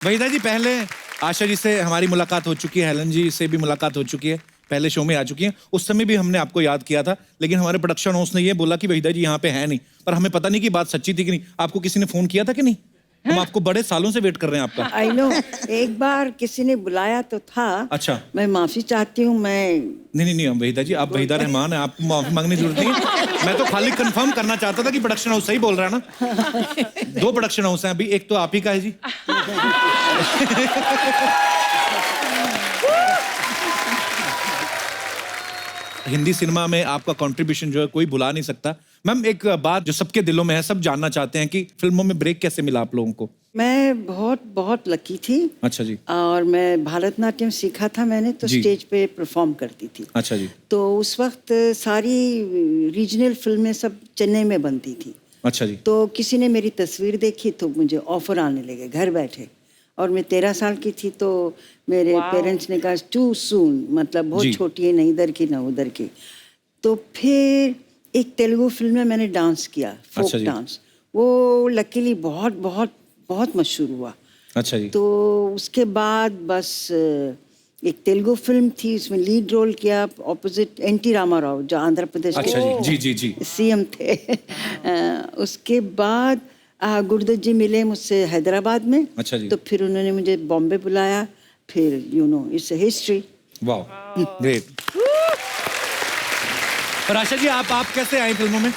वहीदा जी, पहले आशा जी से हमारी मुलाकात हो चुकी है, हेलन जी से भी मुलाकात हो चुकी है, पहले शो में आ चुकी हैं। उस समय भी हमने आपको याद किया था, लेकिन हमारे प्रोडक्शन हाउस ने ये बोला कि वहीदा जी यहाँ पे है नहीं, पर हमें पता नहीं कि बात सच्ची थी कि नहीं। आपको किसी ने फोन किया था कि नहीं? हम आपको बड़े सालों से वेट कर रहे हैं आपका। आई नो, एक बार किसी ने बुलाया तो था। अच्छा। मैं माफी चाहती हूँ। नहीं, वहीदा जी, आप वहीदा रहमान हैं, आपको माफी मांगने की जरूरत नहीं है। मैं तो खाली कंफर्म करना चाहता था कि प्रोडक्शन हाउस सही बोल रहा है ना। 2 प्रोडक्शन हाउस हैं अभी, एक तो आप ही का है जी। हिंदी सिनेमा में आपका कंट्रीब्यूशन जो है कोई भुला नहीं सकता। मैम, एक बात जो सबके दिलों में है, सब जानना चाहते हैं कि फिल्मों में ब्रेक कैसे मिला आप लोगों को? मैं बहुत बहुत लकी थी। अच्छा जी। और मैं भारतनाट्यम सीखा था मैंने, तो स्टेज पे परफॉर्म करती थी। अच्छा जी। तो उस वक्त सारी रीजनल फिल्में सब चेन्नई में बनती थी। अच्छा जी। तो किसी ने मेरी तस्वीर देखी तो मुझे ऑफर आने लगे घर बैठे। और मैं 13 साल की थी, तो मेरे पेरेंट्स ने कहा टू सून, मतलब बहुत छोटी है, नहीं इधर की ना उधर की। तो फिर एक तेलुगु फिल्म में मैंने डांस किया, फोक डांस। वो लकीली बहुत बहुत बहुत मशहूर हुआ। अच्छा जी। तो उसके बाद बस एक तेलुगु फिल्म थी, उसमें लीड रोल किया ऑपोजिट एनटी रामाराव, जो आंध्र प्रदेश के सीएम थे। उसके बाद गुरुदत्त जी मिले मुझसे हैदराबाद में। अच्छा जी। तो फिर उन्होंने मुझे बॉम्बे बुलाया। फिर यू नो, इट्स हिस्ट्री। वाह, ग्रेट। और आशा जी, आप कैसे आए फिल्मों में?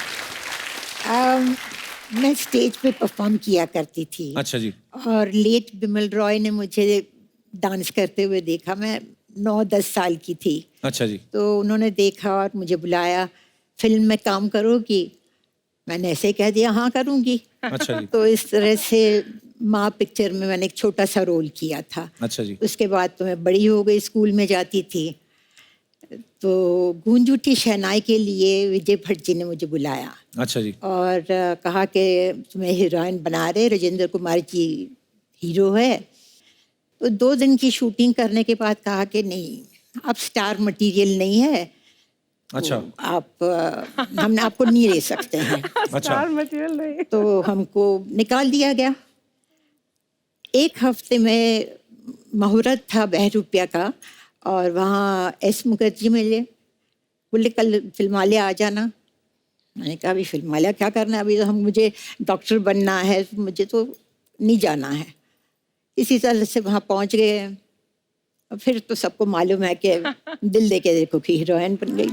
मैं स्टेज पे परफॉर्म किया करती थी। अच्छा जी। और लेट बिमल रॉय ने मुझे डांस करते हुए देखा। मैं 9-10 साल की थी। अच्छा जी। तो उन्होंने देखा और मुझे बुलाया, फिल्म में काम करोगी? मैंने ऐसे कह दिया हाँ करूँगी। अच्छा जी। तो इस तरह से माँ पिक्चर में मैंने एक छोटा सा रोल किया था। अच्छा जी। उसके बाद तो मैं बड़ी हो गई, स्कूल में जाती थी। तो गूंज उठी शहनाई के लिए विजय भट्ट जी ने मुझे बुलाया। अच्छा जी। और कहा कि तुम्हें हीरोइन बना रहे, राजेंद्र कुमार जी हीरो है। तो 2 दिन की शूटिंग करने के बाद कहा कि नहीं, आप स्टार मटेरियल नहीं है। अच्छा। तो आप हम आपको नहीं ले सकते हैं। अच्छा। मटेरियल नहीं। तो हमको निकाल दिया गया। 1 हफ्ते में मुहूर्त था बहरूपिया का, और वहाँ एस मुखर्जी मिले, बोले कल फिल्मालय आ जाना। मैंने कहा अभी फिल्मालय क्या करना है, अभी तो मुझे डॉक्टर बनना है, मुझे तो नहीं जाना है। इसी तरह से वहाँ पहुँच गए। और फिर तो सबको मालूम है कि दिल दे के देखो कि हीरोइन बन गई।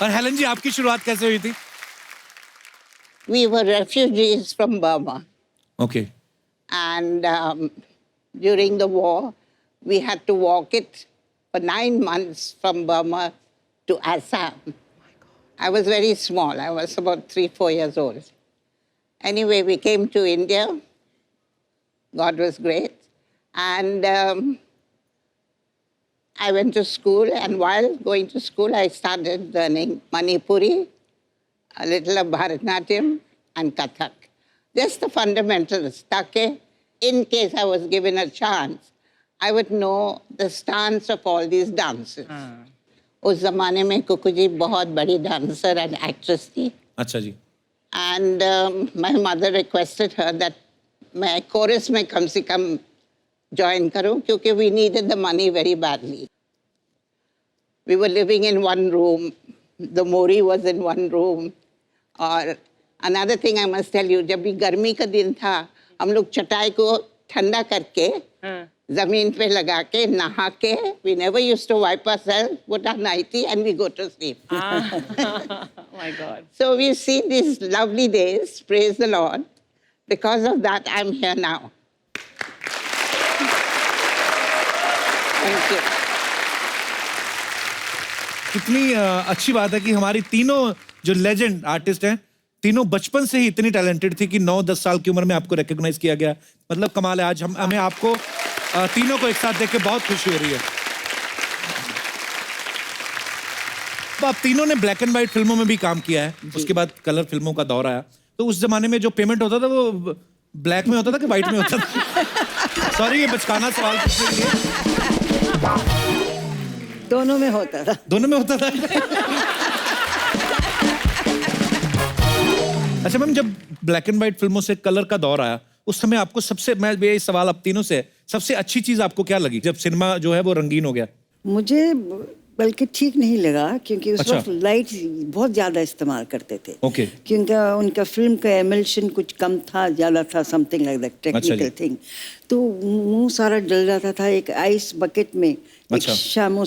और हेलन जी, आपकी शुरुआत कैसे हुई थी? We were refugees from Burma. Okay. And during the war, we had to walk it for 9 months from Burma to Assam. I was very small. I was about 3-4 years old. Anyway, we came to India. God was great. And I went to school. And while going to school, I started learning Manipuri, a little of Bharatnatyam and Kathak. Just the fundamentals, ताकि in case I was given a chance, I would know the stance of all these dances. उस ज़माने में कुकू जी बहुत बड़ी dancer and actress थी. अच्छा जी. And my mother requested her that मैं chorus में कम से कम join करूँ, क्योंकि we needed the money very badly. We were living in one room. The Mori was in one room. और another thing I must tell you, जब भी गर्मी का दिन था, हम लोग चटाई को ठंडा करके जमीन पे लगा के नहा के, we never used to wipe ourselves, put our nightie and we go to sleep. Oh my God. So we've seen these lovely days, praise the Lord. Because of that, I'm here now. Thank you. कितनी अच्छी बात है कि हमारी तीनों जो legend artist हैं, तीनों बचपन से ही इतनी टैलेंटेड थी कि 9-10 साल की उम्र में आपको रिकॉग्नाइज किया गया। मतलब कमाल है। आज हमें आपको तीनों को एक साथ देख के बहुत खुशी हो रही है। तो आप तीनों ने ब्लैक एंड व्हाइट फिल्मों में भी काम किया है, उसके बाद कलर फिल्मों का दौर आया। तो उस जमाने में जो पेमेंट होता था वो ब्लैक में होता था कि व्हाइट में होता था? सॉरी, ये बचकाना सवाल पूछने के लिए। दोनों में होता था। दोनों में होता था। अच्छा मैम, जब ब्लैक एंड व्हाइट फिल्मों से कलर का दौर आया, उस समय आपको सबसे, मैं ये सवाल आप तीनों से है, सबसे अच्छी चीज आपको क्या लगी जब सिनेमा जो है वो रंगीन हो गया? मुझे बल्कि ठीक नहीं लगा, क्योंकि उस अच्छा। वक्त लाइट बहुत ज्यादा इस्तेमाल करते थे। ओके। क्योंकि उनका फिल्म का एमल्शन कुछ कम था, ज्यादा था, something like that, technical thing. तो मुंह सारा जल जाता था। एक आइस बकेट में एक शामो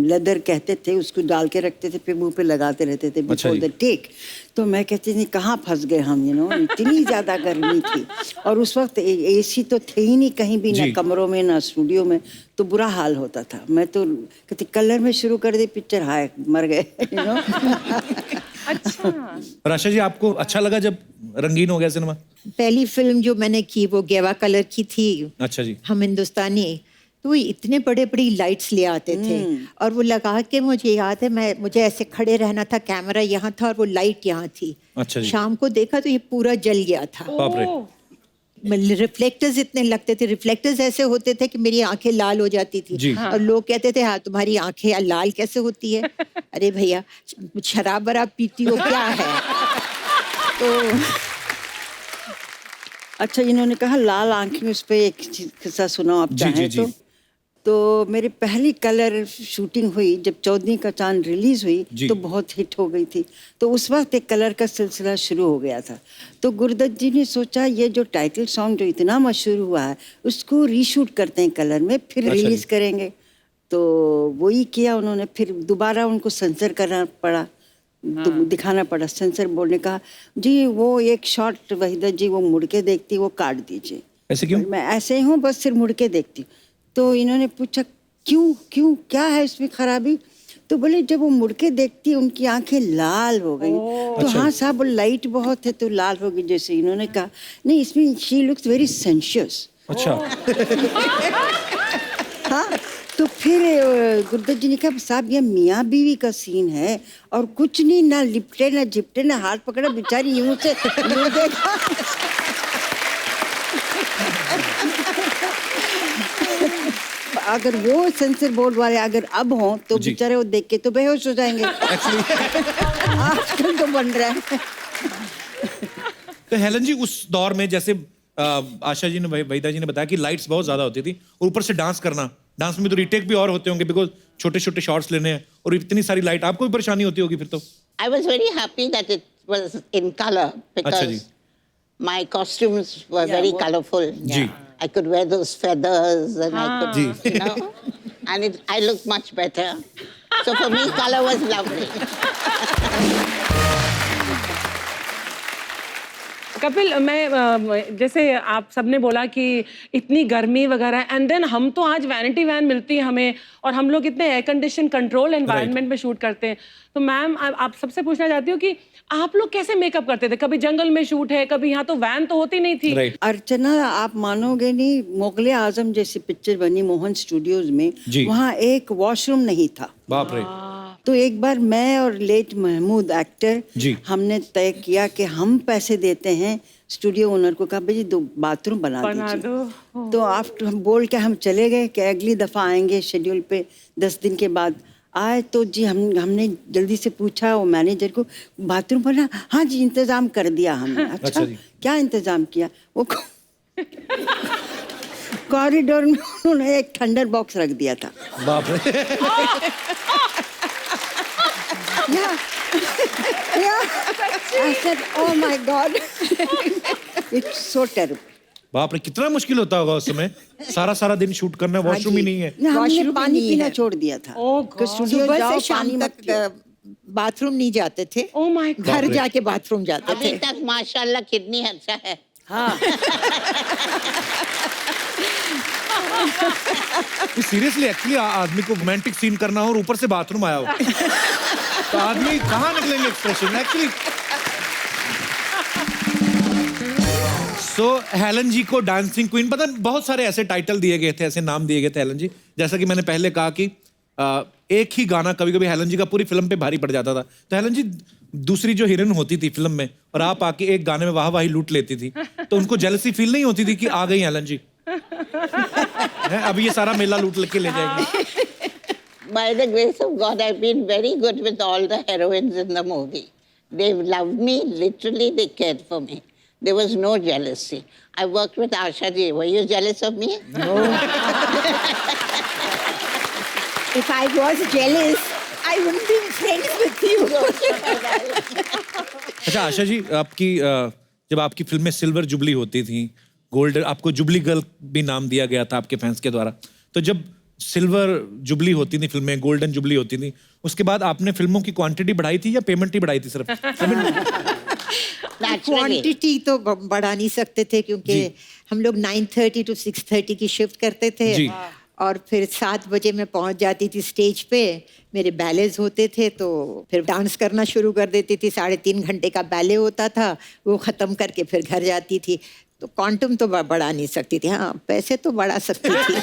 लेदर कहते थे, उसको डाल के रखते थे, फिर मुंह पे लगाते रहते थे बिफोर द टेक। तो मैं कहती थी कहाँ फंस गए हम, इतनी ज्यादा गर्मी थी। और उस वक्त एसी तो थे ही नहीं कहीं भी, ना कमरों में ना स्टूडियो में, तो बुरा हाल होता था। मैं तो कहती कलर में शुरू कर दी पिक्चर, हाय मर गए। अच्छा। और आशा जी, आपको अच्छा लगा जब रंगीन हो गया सिनेमा? पहली फिल्म जो मैंने की वो गेवा कलर की थी। अच्छा जी। हम हिंदुस्तानी, तो वो इतने बड़े बड़ी लाइट्स ले आते थे और वो लगा के, मुझे याद है मुझे ऐसे खड़े रहना था, कैमरा यहाँ था और वो लाइट यहाँ थी। अच्छा जी। शाम को देखा तो ये पूरा जल गया था। बाप रे। रिफ्लेक्टर्स इतने लगते थे, रिफ्लेक्टर्स ऐसे होते थे कि मेरी आंखें लाल हो जाती थी। जी। और लोग कहते थे हाँ तुम्हारी आंखें लाल कैसे होती है? अरे भैया, शराब वराब पीती हो क्या है? तो अच्छा, इन्होंने कहा लाल आंखें, उस पर एक किस्सा सुनाओ आप चाहें तो मेरी पहली कलर शूटिंग हुई जब 14 का चांद रिलीज हुई, तो बहुत हिट हो गई थी। तो उस वक्त एक कलर का सिलसिला शुरू हो गया था। तो गुरुदत्त जी ने सोचा ये जो टाइटल सॉन्ग जो इतना मशहूर हुआ है, उसको रीशूट करते हैं कलर में, फिर रिलीज करेंगे। तो वही किया उन्होंने। फिर दोबारा उनको सेंसर करना पड़ा, दिखाना पड़ा। सेंसर बोर्ड ने कहा जी वो एक शॉट वहीदा जी वो मुड़ के देखती, वो काट दीजिए। ऐसे क्यों? मैं ऐसे ही हूँ, बस सिर्फ मुड़ के देखती। तो इन्होंने पूछा क्यों क्यों क्या है इसमें खराबी? तो बोले जब वो मुड़ के देखती उनकी आंखें लाल हो गई। तो हाँ साहब, वो लाइट बहुत है तो लाल हो गई। जैसे इन्होंने कहा नहीं, इसमें शी लुक्स वेरी सेंशियस। अच्छा। हाँ, तो फिर गुरुदत्त जी ने कहा साहब ये मियाँ बीवी का सीन है और कुछ नहीं, ना लिपटे ना झिपटे ना हाथ पकड़ा, बेचारी यूं से यूं देखा। अगर वो सेंसर बोर्ड वाले अगर अब हों तो बेचारे वो देख के तो बेहोश हो जाएंगे। आजकल तो बन रहा है। तो हेलन जी, उस दौर में जैसे आशा जी ने, वहीदा जी ने बताया कि लाइट्स बहुत ज्यादा होती थी और ऊपर से डांस करना, डांस में तो रीटेक भी और होते होंगे बिकॉज छोटे छोटे शॉट्स लेने हैं और इतनी सारी लाइट, आपको भी परेशानी होती होगी फिर तो? I was very happy that it was in color because my costumes were very colorful. Ji. I could wear those feathers and I could, and I looked much better. So for me, color was lovely. Kapil, मैं जैसे आप सबने बोला कि इतनी गर्मी वगैरह, and then हम तो आज वैनिटी वैन मिलती है हमें और हम लोग इतने एयर कंडीशन कंट्रोल एनवायरनमेंट में शूट करते हैं। तो मैम आप सबसे पूछना चाहती हूँ कि आप लोग कैसे मेकअप करते थे? कभी जंगल में शूट है, कभी यहाँ, तो वैन तो होती नहीं थी। अर्चना, आप मानोगे नहीं, मुगले आजम जैसी पिक्चर बनी मोहन स्टूडियोज में, वहाँ एक वॉशरूम नहीं था। बाप रे। तो एक बार मैं और लेट महमूद एक्टर हमने तय किया कि हम पैसे देते हैं, स्टूडियो ओनर को कहा भाई 2 बाथरूम बना दीजिए। तो आफ्टर हम बोल के हम चले गए कि अगली दफा आएंगे शेड्यूल पे। 10 दिन के बाद आए तो जी हमने जल्दी से पूछा वो मैनेजर को, बाथरूम बना? हाँ जी इंतजाम कर दिया हमने। अच्छा क्या इंतजाम किया? वो कॉरिडोर में उन्होंने एक थंडर बॉक्स रख दिया था। बाप रे। I said, oh my God, it's so terrible. बाप रे, कितना मुश्किल होता होगा उस समय, सारा दिन शूट करना, वॉशरूम ही नहीं है। हमने पानी पीना छोड़ दिया था। सुबह से शाम तक बाथरूम नहीं जाते थे। Oh my God. घर जाके बाथरूम जाते थे। अभी तक माशाल्लाह किडनी अच्छा है। हाँ। सीरियसली, एक्चुअली आदमी को रोमांटिक सीन करना हो और ऊपर से बाथरूम आया हो तो आदमी कहाँ निकलेंगे एक्सप्रेशन एक्चुअली। सो हेलन जी को डांसिंग क्वीन, पता बहुत सारे ऐसे टाइटल दिए गए थे, ऐसे नाम दिए गए थे हेलन जी। जैसा कि मैंने पहले कहा कि एक ही गाना कभी कभी हेलन जी का पूरी फिल्म पे भारी पड़ जाता था। तो हेलन जी दूसरी जो हीरोइन होती थी फिल्म में और आप आके एक गाने में वाह-वाही लूट लेती थी, तो उनको जेलसी फील नहीं होती थी कि आ गई हेलन जी, अभी ये सारा मेला लूट के ले जाएंगे? By the grace of God, I've been very good with all the heroines in the movie. They loved me, literally they cared for me. There was no jealousy. I worked with Asha ji. Were you jealous of me? If I was jealous, I wouldn't be friends with you. अच्छा आशा जी, आपकी जब आपकी फिल्में silver jubilee होती थी, gold, आपको jubilee girl भी नाम दिया गया था आपके फैंस के द्वारा, तो जब सिल्वर जुबली होती थी फिल्में, गोल्डन जुबली होती थी, उसके बाद आपने फिल्मों की क्वांटिटी बढ़ाई थी या पेमेंट ही बढ़ाई थी सिर्फ? Naturally. क्वांटिटी तो बढ़ा नहीं सकते थे क्योंकि हम लोग 9:30 to 6:30 की शिफ्ट करते थे जी। और फिर 7 बजे मैं पहुंच जाती थी स्टेज पे। मेरे बैलेज होते थे तो फिर डांस करना शुरू कर देती थी। 3.5 घंटे का बैले होता था, वो ख़त्म करके फिर घर जाती थी। तो क्वांटम तो बढ़ा नहीं सकती थी, हाँ पैसे तो बढ़ा सकती थी।